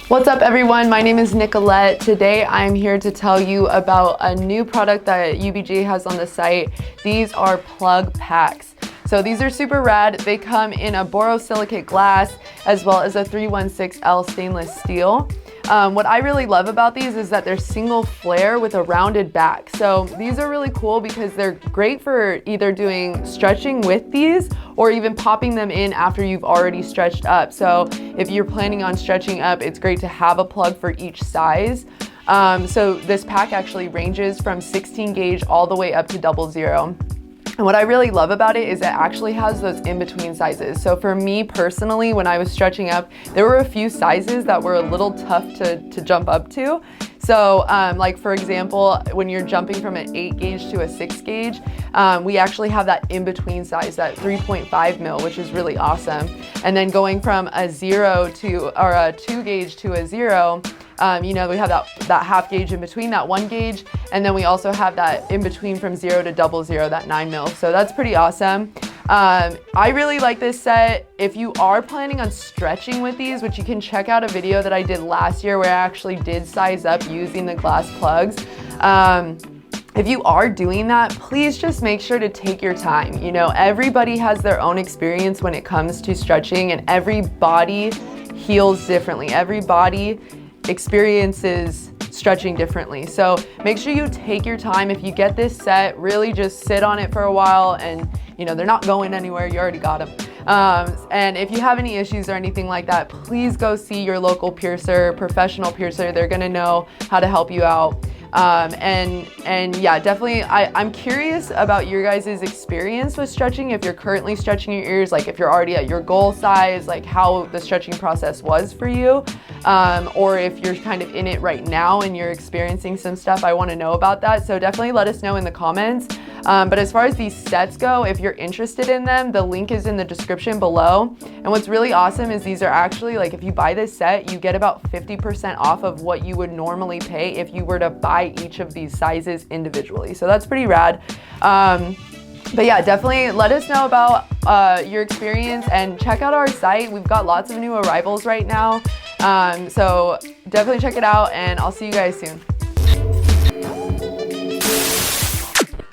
What's up everyone, my name is Nicolette. Today I'm here to tell you about a new product that UBJ has on the site. These are plug packs. So these are super rad. They come in a borosilicate glass as well as a 316L stainless steel. What I really love about these is that they're single flare with a rounded back. So these are really cool because they're great for either doing stretching with these or even popping them in after you've already stretched up. So if you're planning on stretching up, it's great to have a plug for each size. So this pack actually ranges from 16 gauge all the way up to 00. And what I really love about it is it actually has those in-between sizes. So for me personally, when I was stretching up, there were a few sizes that were a little tough to jump up to. So like for example, when you're jumping from an 8 gauge to a 6 gauge, we actually have that in-between size, that 3.5 mil, which is really awesome. And then going from a 0 to, or a 2 gauge to a 0, you know, we have that half gauge in between, that 1 gauge, and then we also have that in between from 0 to 00, that 9 mil. So that's pretty awesome. I really like this set. If you are planning on stretching with these, which you can check out a video that I did last year where I actually did size up using the glass plugs. If you are doing that, please just make sure to take your time. You know, everybody has their own experience when it comes to stretching, and every body heals differently. Every body experiences stretching differently. So make sure you take your time. If you get this set, really just sit on it for a while, and you know, they're not going anywhere. You already got them. And if you have any issues or anything like that, please go see your local piercer, professional piercer. They're gonna know how to help you out. And yeah, definitely, I'm curious about your guys' experience with stretching. If you're currently stretching your ears, like if you're already at your goal size, like how the stretching process was for you, or if you're kind of in it right now and you're experiencing some stuff, I want to know about that. So definitely let us know in the comments. But as far as these sets go, if you're interested in them, the link is in the description below. And what's really awesome is these are actually, like, if you buy this set, you get about 50% off of what you would normally pay if you were to buy each of these sizes individually. So that's pretty rad. But yeah, definitely let us know about your experience and check out our site. We've got lots of new arrivals right now. So definitely check it out, and I'll see you guys soon.